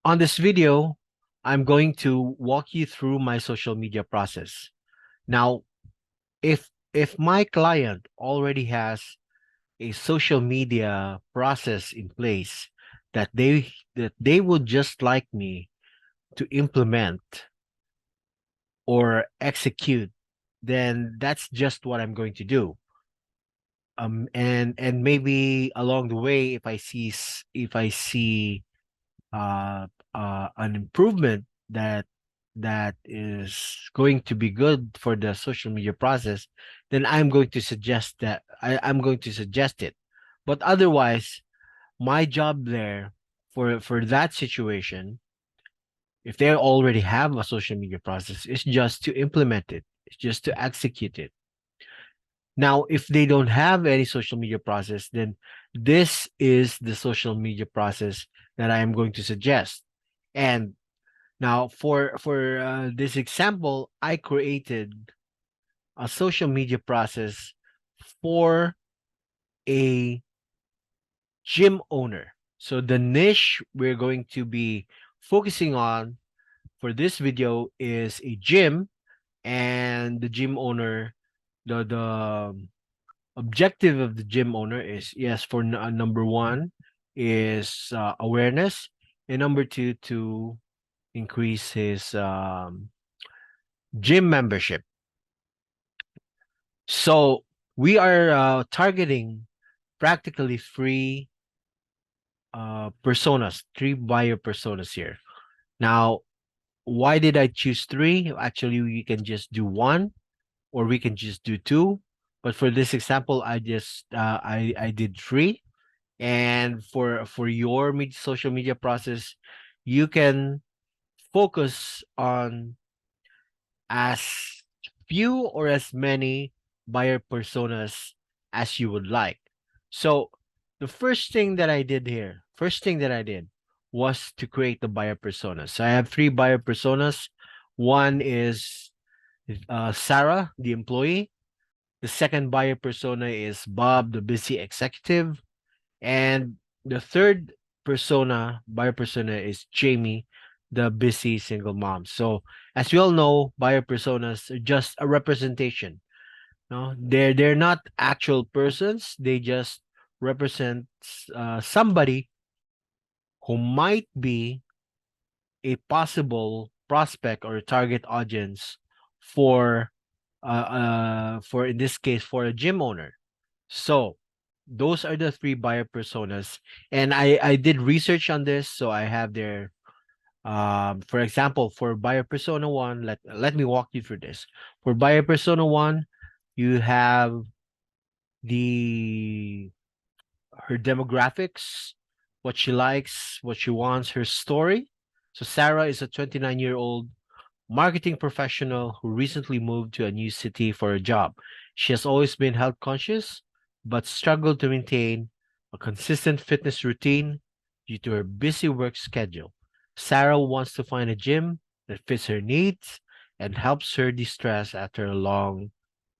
On this video, I'm going to walk you through my social media process. Now, if my client already has a social media process in place that they would just like me to implement or execute, then that's just what I'm going to do. And maybe along the way, if I see uh, an improvement that is going to be good for the social media process, then I'm going to suggest it. But otherwise, my job there for that situation, if they already have a social media process, is just to implement it. It's just to execute it. Now, if they don't have any social media process, then this is the social media process that I am going to suggest. And now, for this example, I created a social media process for a gym owner. So the niche we're going to be focusing on for this video is a gym, and the gym owner, the objective of the gym owner is, yes, for number one is awareness, and number two, to increase his gym membership. So we are targeting practically three buyer personas here. Now, why did I choose three? Actually, we can just do one, or we can just do two. But for this example, I did three. And for your social media process, you can focus on as few or as many buyer personas as you would like. So the first thing that I did was to create the buyer personas. So I have three buyer personas. One is Sarah, the employee. The second buyer persona is Bob, the busy executive. And the third buyer persona is Jamie, the busy single mom. So as we all know, buyer personas are just a representation. No, they're not actual persons. They just represent somebody who might be a possible prospect or target audience for for in this case for a gym owner. So those are the three buyer personas, and I did research on this, so I have their for example, for buyer persona one, let me walk you through this. For buyer persona one, you have the her demographics, what she likes, what she wants, her story. So Sarah is a 29-year-old marketing professional who recently moved to a new city for a job. She has always been health conscious, but struggled to maintain a consistent fitness routine due to her busy work schedule. Sarah wants to find a gym that fits her needs and helps her de-stress after long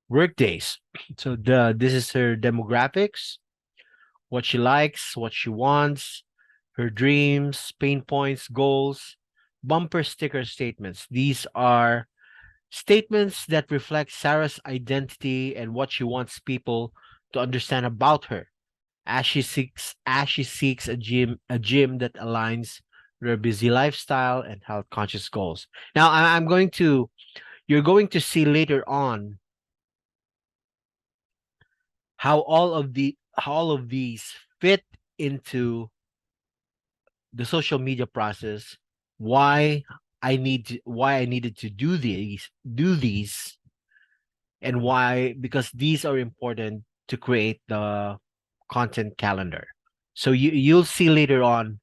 work days. So this is her demographics, what she likes, what she wants, her dreams, pain points, goals, bumper sticker statements. These are statements that reflect Sarah's identity and what she wants people to understand about her as she seeks a gym that aligns with her busy lifestyle and health conscious goals. Now I'm going to you're going to see later on how all of these fit into the social media process, why I needed to do these, and why, because these are important to create the content calendar. So you'll see later on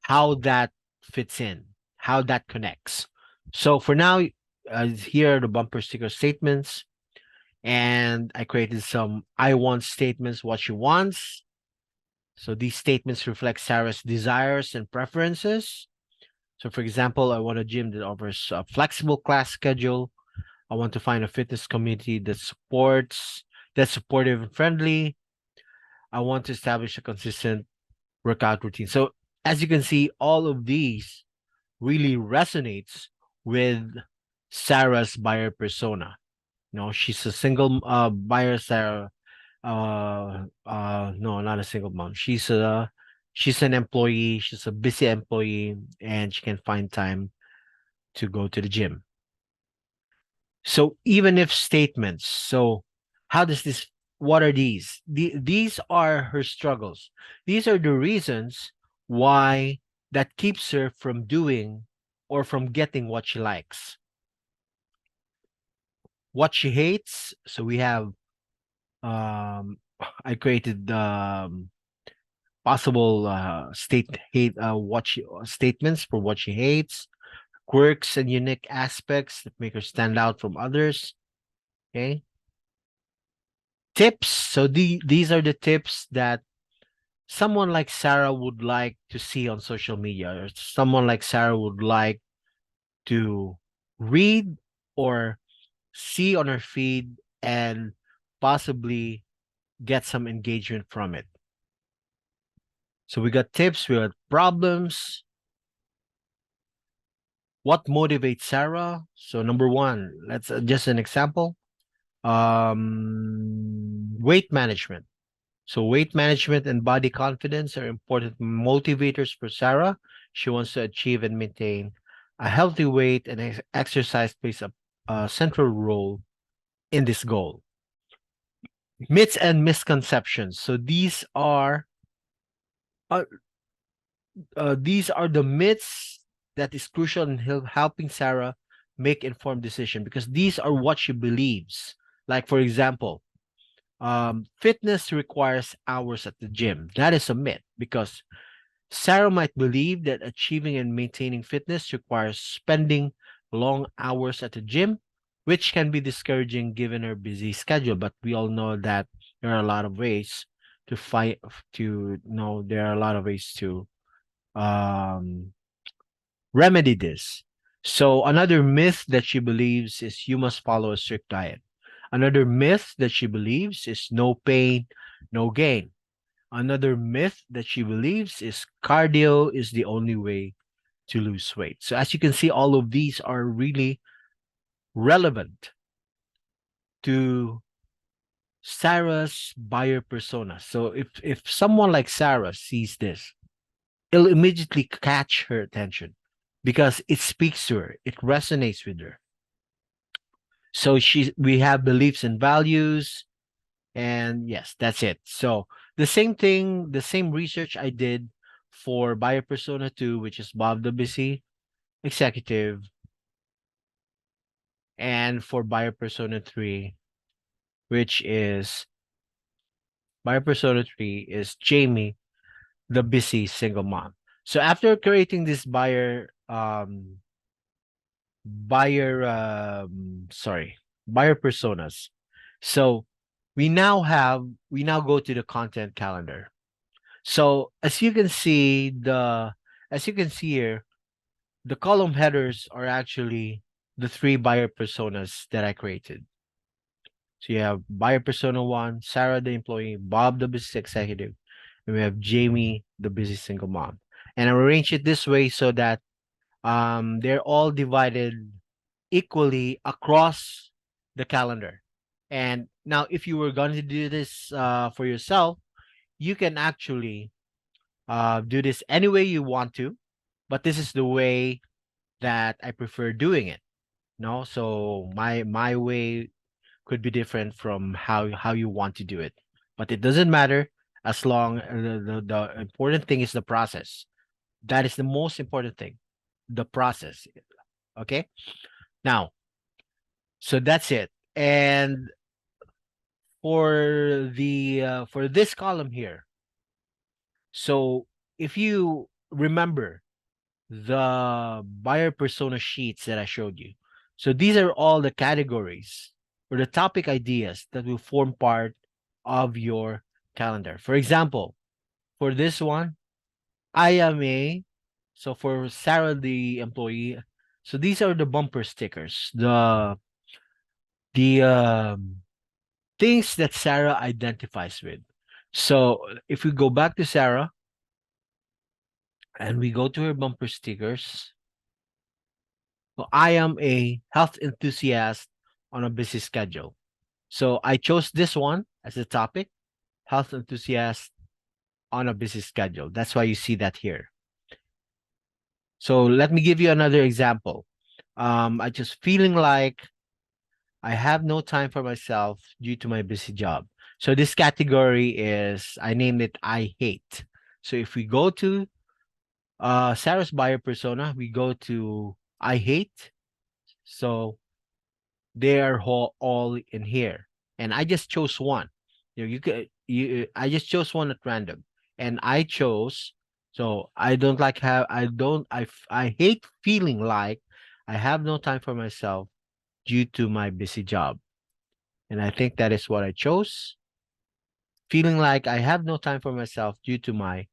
how that fits in, how that connects. So for now, here are the bumper sticker statements, and I created some I want statements, what she wants. So these statements reflect Sarah's desires and preferences. So for example, I want a gym that offers a flexible class schedule. I want to find a fitness community that's supportive and friendly. I want to establish a consistent workout routine. So as you can see, all of these really resonates with Sarah's buyer persona. No, she's a single buyer, Sarah. No, not a single mom. She's an employee. She's a busy employee, and she can find time to go to the gym. So even if statements, so how does this? What are these? These are her struggles. These are the reasons why that keeps her from doing or from getting what she likes. What she hates. So we have I created possible statements for what she hates, quirks and unique aspects that make her stand out from others. Okay. Tips. So these are the tips that someone like Sarah would like to see on social media, or someone like Sarah would like to read or see on her feed and possibly get some engagement from it. So we got tips, we got problems. What motivates Sarah? So number one, let's just an example. Weight management. So weight management and body confidence are important motivators for Sarah. She wants to achieve and maintain a healthy weight, and exercise plays a central role in this goal. Myths and misconceptions. So uh, these are the myths that is crucial in helping Sarah make informed decision, because these are what she believes. Like for example, fitness requires hours at the gym. That is a myth, because Sarah might believe that achieving and maintaining fitness requires spending long hours at the gym, which can be discouraging given her busy schedule. But we all know that there are a lot of ways to fight to know there are a lot of ways to um remedy this. So another myth that she believes is you must follow a strict diet. Another myth that she believes is no pain, no gain. Another myth that she believes is cardio is the only way to lose weight. So as you can see, all of these are really relevant to Sarah's buyer persona. So if someone like Sarah sees this, it'll immediately catch her attention because it speaks to her, it resonates with her. So we have beliefs and values, and yes, that's it. So the same thing, the same research I did for buyer persona 2, which is Bob the Busy Executive, and for buyer persona 3, which is buyer persona 3 is Jamie, the busy single mom. So after creating this buyer personas. So we now go to the content calendar. So as you can see here, the column headers are actually the three buyer personas that I created. So you have buyer persona 1, Sarah the employee, Bob the business executive, and we have Jamie the busy single mom. And I arranged it this way so that they're all divided equally across the calendar. And now if you were going to do this for yourself, you can actually do this any way you want to, but this is the way that I prefer doing it. No, so my way could be different from how you want to do it, but it doesn't matter as long the important thing is the process. That is the most important thing, the process. Okay, now so that's it. And for this column here, so if you remember the buyer persona sheets that I showed you, so these are all the categories or the topic ideas that will form part of your calendar. For example, for this one, I am a so for Sarah the employee, so these are the bumper stickers, the things that Sarah identifies with. So if we go back to Sarah and we go to her bumper stickers, Well, I am a health enthusiast on a busy schedule. So I chose this one as a topic, health enthusiast on a busy schedule. That's why you see that here. So let me give you another example. I just feeling like I have no time for myself due to my busy job. So this category is, I named it I hate. So if we go to Sarah's buyer persona, we go to I hate. So they are all in here. And I just chose one. You could I just chose one at random. And I chose, so I don't like have I don't I hate feeling like I have no time for myself due to my busy job. And I think that is what I chose. Feeling like I have no time for myself due to my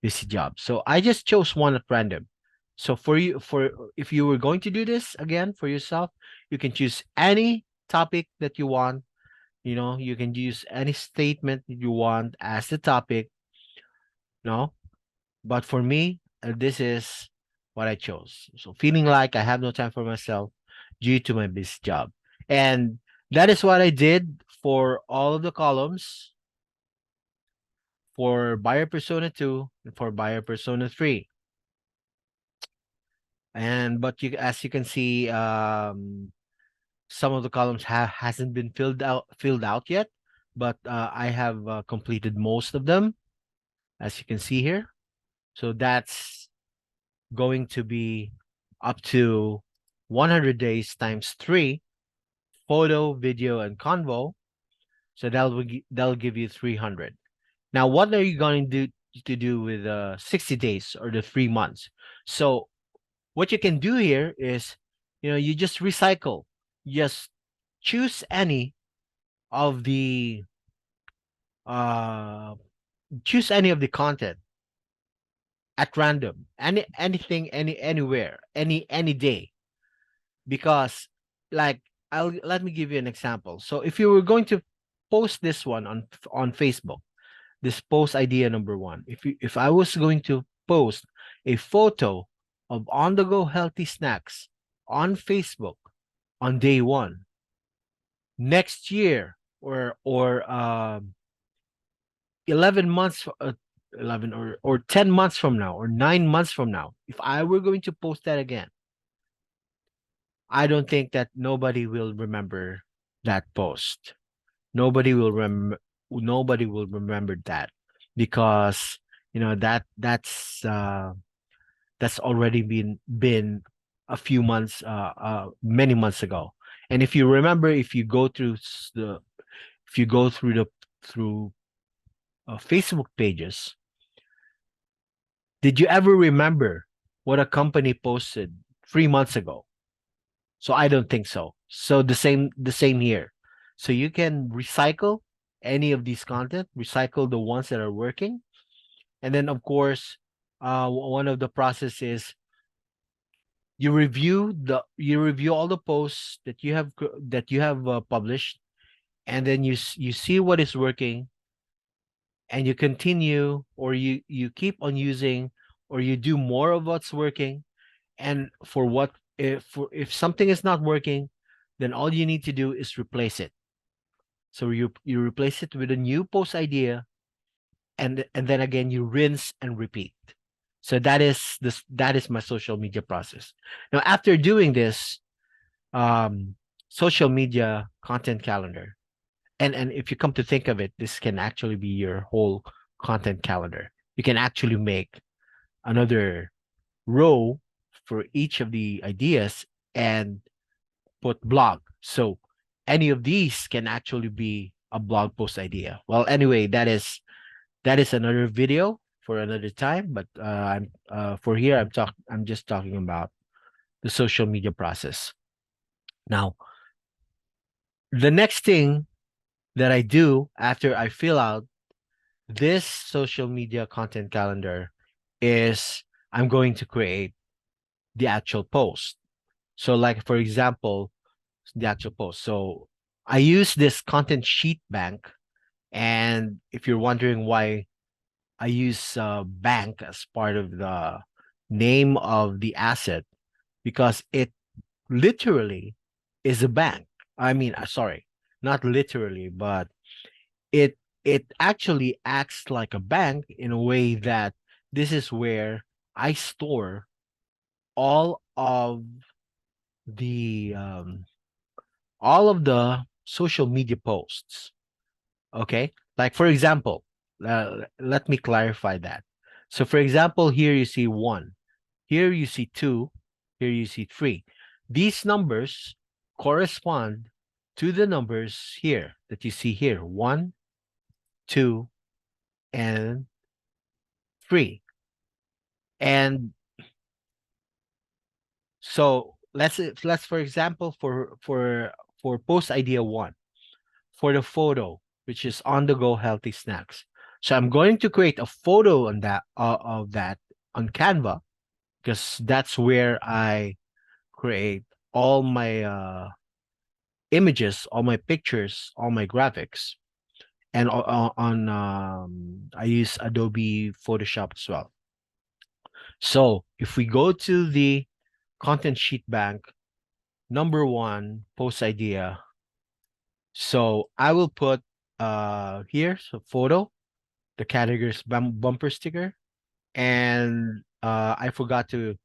busy job. So I just chose one at random. So for you, for if you were going to do this again for yourself, you can choose any topic that you want. You know, you can use any statement that you want as the topic. No, but for me, this is what I chose. So feeling like I have no time for myself due to my busy job. And that is what I did for all of the columns for buyer persona 2 and for buyer persona 3. And but you as you can see, some of the columns hasn't been filled out yet, but I have completed most of them, as you can see here. So that's going to be up to 100 days times 3, photo, video, and convo. So that'll give you 300. Now, what are you going to do with 60 days or the 3 months? So what you can do here is, you just recycle. Just choose any of the uh content at random, anything, anywhere, any day. Because, like, let me give you an example. So if you were going to post this one on Facebook, this post idea number one, if I was going to post a photo of on the go healthy snacks on Facebook on day one, next year, or 11 months, 11 or 10 months from now, or 9 months from now, if I were going to post that again, I don't think that nobody will remember that post. Nobody will remember that, because that's already been a few months, many months ago. And if you remember, if you go through the through Facebook pages, did you ever remember what a company posted 3 months ago? So I don't think so. So the same here. So you can recycle any of these content, recycle the ones that are working, and then of course, one of the process is you review all the posts that you have published, and then you see what is working, and you continue, or you keep on using, or you do more of what's working. And for what if something is not working, then all you need to do is replace it. So you replace it with a new post idea, and then again you rinse and repeat. So that is my social media process. Now, after doing this, social media content calendar, and if you come to think of it, this can actually be your whole content calendar. You can actually make another row for each of the ideas and put blog. So any of these can actually be a blog post idea. Well, anyway, that is another video for another time. But I'm for here, I'm just talking about the social media process. Now, the next thing that I do after I fill out this social media content calendar is I'm going to create the actual post. So, like, for example, the actual post. So I use this content sheet bank. And if you're wondering why I use bank as part of the name of the asset, because literally is a bank. I mean, sorry, not literally, but it it actually acts like a bank in a way that this is where I store all of the social media posts. Okay, like for example, let me clarify that. So for example, here you see one, here you see two, here you see three. These numbers correspond to the numbers here that you see here, one, two, and three. And so let's for example for post idea one, for the photo, which is on the go healthy snacks. So I'm going to create a photo on that of that on Canva, because that's where I create all my images, all my pictures, all my graphics, and on I use Adobe Photoshop as well. So if we go to the content sheet bank, number one, post idea. So I will put here, so photo, the categories bumper sticker, and I forgot to,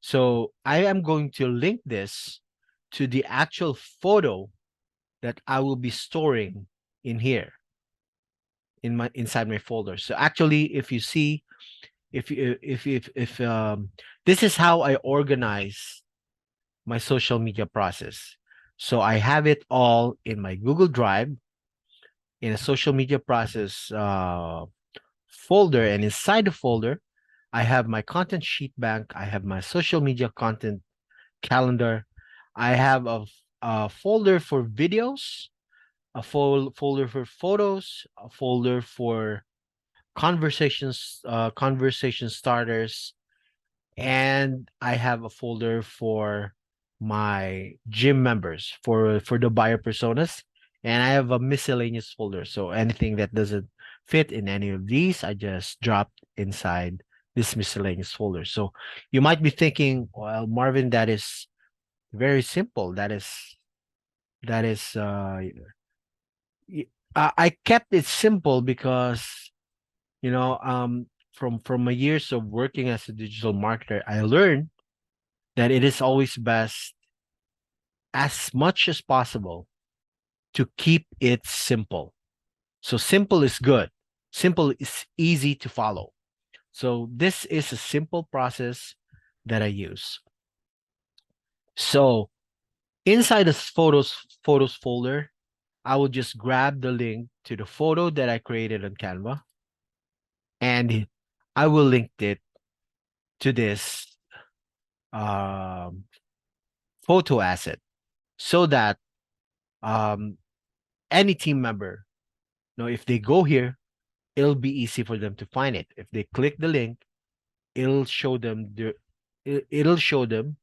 so I am going to link this to the actual photo that I will be storing in here in my inside my folder. So actually, if you see, if this is how I organize my social media process. So I have it all in my Google Drive in a social media process folder, and inside the folder, I have my content sheet bank. I have my social media content calendar. I have a folder for videos, a folder for photos, a folder for conversation starters, and I have a folder for my gym members for the buyer personas, and I have a miscellaneous folder. So anything that doesn't fit in any of these, I just drop inside this miscellaneous folder. So you might be thinking, well, Marvin, that is very simple. I kept it simple because from my years of working as a digital marketer, I learned that it is always best, as much as possible, to keep it simple. So simple is good. Simple is easy to follow. So this is a simple process that I use. So inside this photos folder, I will just grab the link to the photo that I created on Canva, and I will link it to this um, photo asset, so that um, any team member, if they go here, it'll be easy for them to find it. If they click the link, it'll show them it'll show them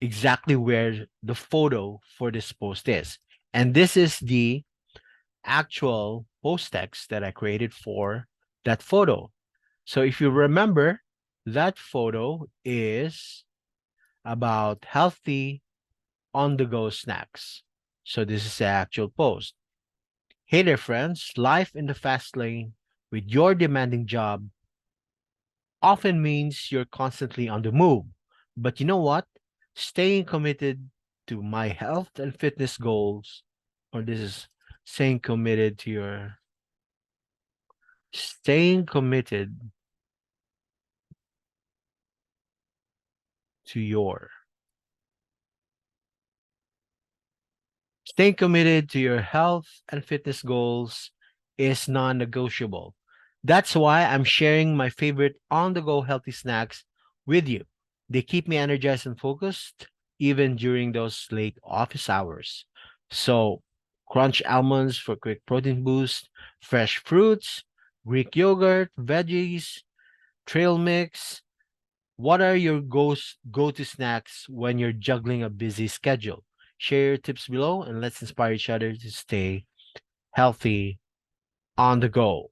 exactly where the photo for this post is. And this is the actual post text that I created for that photo. So if you remember, that photo is about healthy on the go snacks. So this is the actual post. Hey there, friends. Life in the fast lane with your demanding job often means you're constantly on the move. But you know what? Staying committed to my health and fitness goals, or this is staying committed to your, staying committed to your, staying committed to your health and fitness goals is non negotiable. That's why I'm sharing my favorite on the go healthy snacks with you. They keep me energized and focused even during those late office hours. So, crunch almonds for quick protein boost, fresh fruits, Greek yogurt, veggies, trail mix. What are your go-to snacks when you're juggling a busy schedule? Share your tips below and let's inspire each other to stay healthy on the go.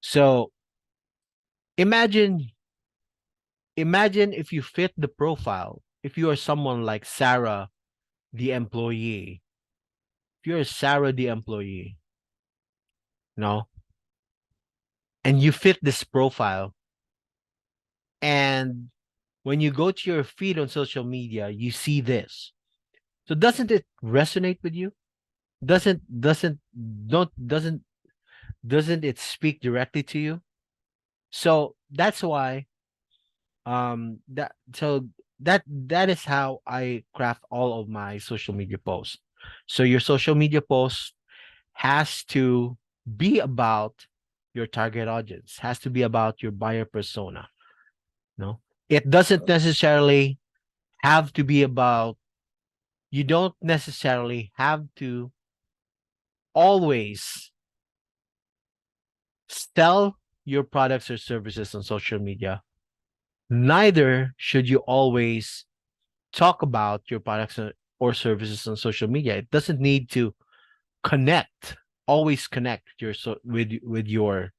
So, imagine imagine if you fit the profile if you are someone like Sarah, the employee, if you're Sarah, the employee, no, and you fit this profile, and when you go to your feed on social media, you see this. So doesn't it resonate with you? Doesn't don't doesn't it speak directly to you? So that's why that is how I craft all of my social media posts. So your social media post has to be about your target audience, has to be about your buyer persona. No, it doesn't necessarily have to be about, you don't necessarily have to always sell your products or services on social media. Neither should you always talk about your products or services on social media. It doesn't need to connect, always connect your with your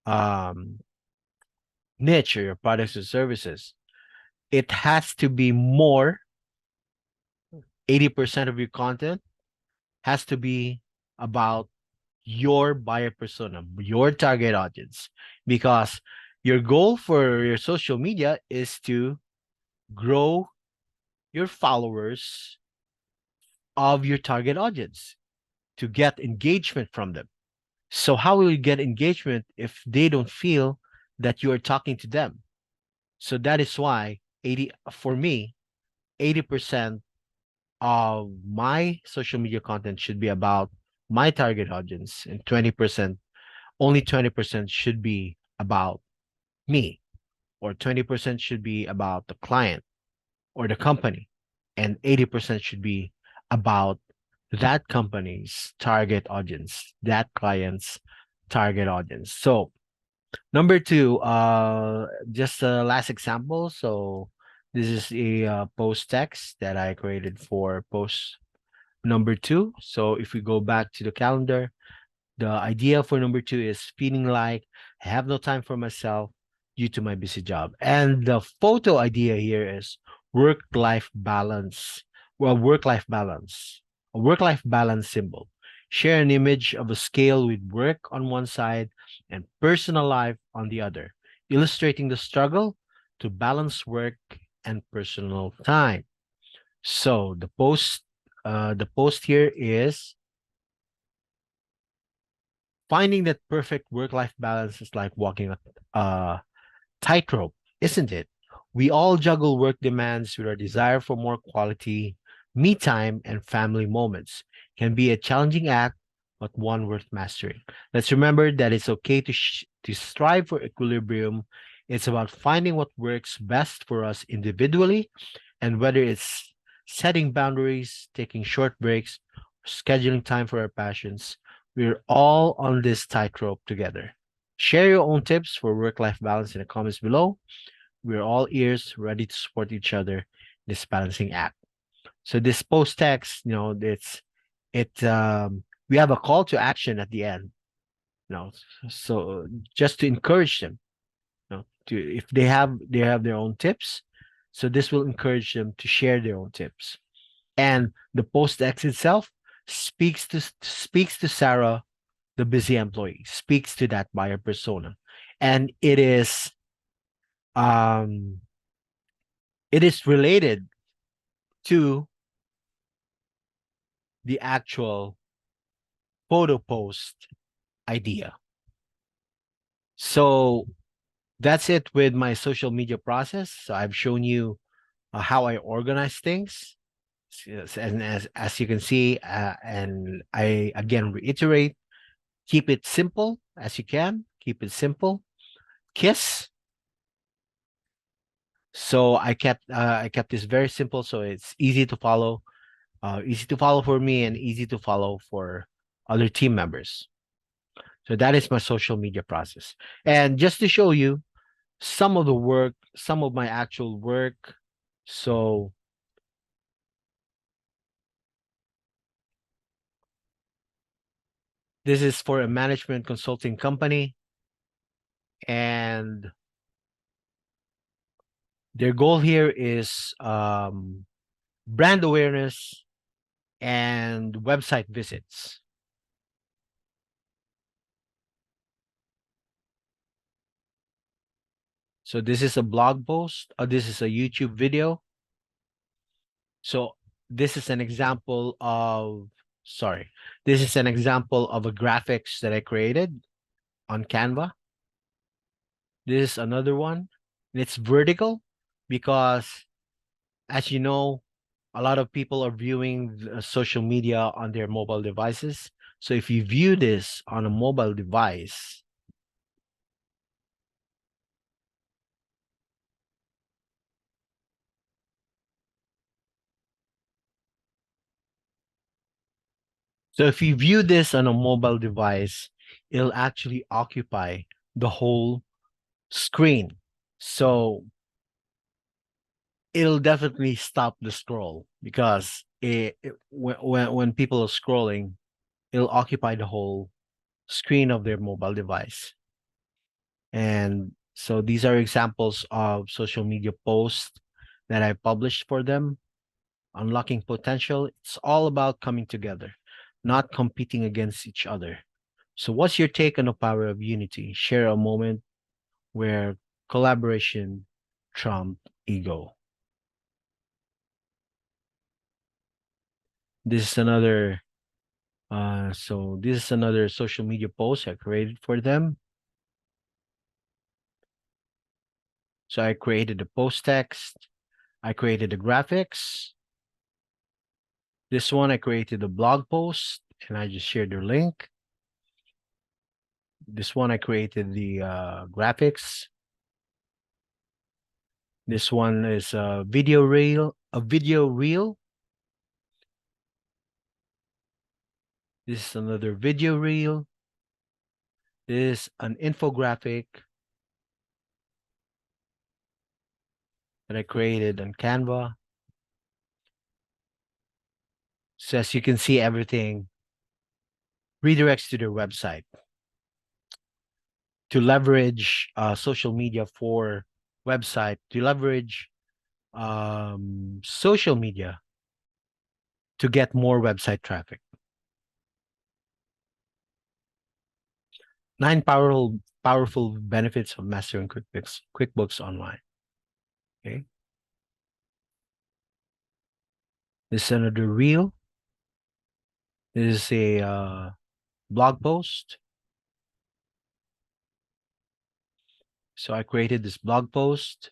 um niche or your products or services. It has to be more, 80% of your content has to be about your buyer persona, your target audience, because your goal for your social media is to grow your followers of your target audience, to get engagement from them. So how will you get engagement if they don't feel that you are talking to them? So that is why 80 for me, 80% of my social media content should be about my target audience, and 20%, only 20% should be about me, or 20% should be about the client or the company, and 80% should be about that company's target audience, that client's target audience. So number two, just a last example. So this is a post text that I created for post number two. So if we go back to the calendar, the idea for number two is feeling like I have no time for myself due to my busy job. And the photo idea here is work-life balance. Well, work-life balance, a work-life balance symbol. Share an image of a scale with work on one side and personal life on the other, illustrating the struggle to balance work and personal time. So the post here is finding that perfect work-life balance is like walking a tightrope, isn't it? We all juggle work demands with our desire for more quality, me time, and family moments. Can be a challenging act, but one worth mastering. Let's remember that it's okay to strive for equilibrium. It's about finding what works best for us individually, and whether it's setting boundaries, taking short breaks, scheduling time for our passions, we're all on this tightrope together. Share your own tips for work-life balance in the comments below. We're all ears, ready to support each other in this balancing act. So this post text, we have a call to action at the end. So just to encourage them, to if they have their own tips, so this will encourage them to share their own tips. And the post text itself speaks to Sarah, the busy employee, speaks to that buyer persona, and um it is related to the actual photo post idea. So that's it with my social media process. So I've shown you how I organize things. Yes, and as you can see, and I again reiterate, keep it simple as you can. Keep it simple. KISS. So I kept this very simple, so it's easy to follow for me and easy to follow for other team members. So that is my social media process. And just to show you some of the work, some of my actual work. So this is for a management consulting company. And Their goal here is brand awareness and website visits. So this is a blog post, or this is a YouTube video. So this is an example of, sorry, this is an example of a graphics that I created on Canva. This is another one, and it's vertical because, as you know, a lot of people are viewing social media on their mobile devices. So if you view this on a mobile device, so if you view this on a mobile device, it'll actually occupy the whole screen. So it'll definitely stop the scroll because when people are scrolling, it'll occupy the whole screen of their mobile device. And so these are examples of social media posts that I published for them. Unlocking potential, it's all about coming together, not competing against each other. So what's your take on the power of unity? Share a moment where collaboration trumped ego. This is another this is another social media post I created for them. So I created the post text, I created the graphics. This one I created a blog post and I just shared their link. This one I created the graphics. This one is a video reel, This is another video reel. This is an infographic that I created on Canva. So as you can see, everything redirects to their website to leverage social media for website, to leverage social media to get more website traffic. 9 powerful benefits of mastering QuickBooks Online. Okay. This is another reel. This is a blog post. So I created this blog post.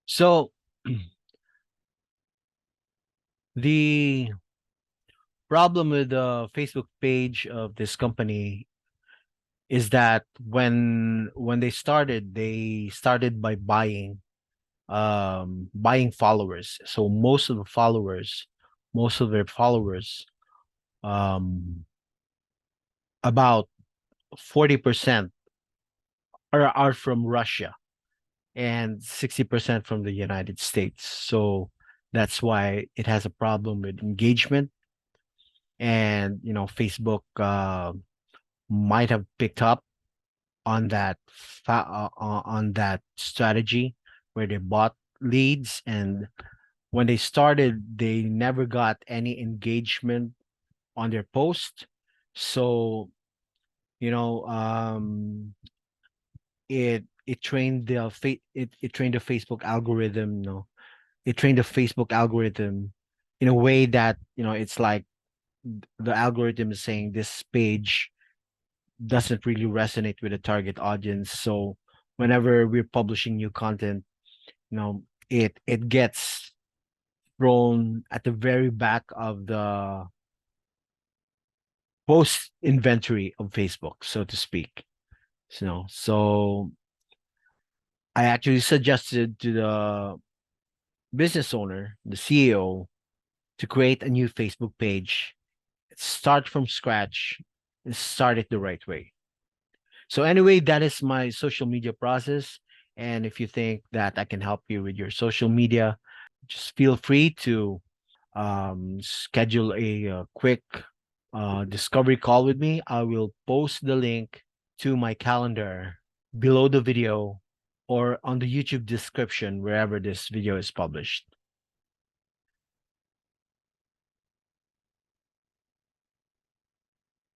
So the problem with the Facebook page of this company is that when they started by buying followers. So most of their followers, um about 40% are from Russia and 60% from the United States. So that's why it has a problem with engagement. And Facebook might have picked up on on that strategy where they bought leads, and when they started they never got any engagement on their post. So you know it trained it trained the Facebook algorithm. It trained the Facebook algorithm in a way that it's like the algorithm is saying this page doesn't really resonate with the target audience. So whenever we're publishing new content, it gets thrown at the very back of the post inventory of Facebook, so to speak. So I actually suggested to the business owner, the CEO, to create a new Facebook page, start from scratch, and start it the right way. So anyway, that is my social media process. And if you think that I can help you with your social media, just feel free to schedule a quick discovery call with me. I will post the link to my calendar below the video or on the YouTube description wherever this video is published.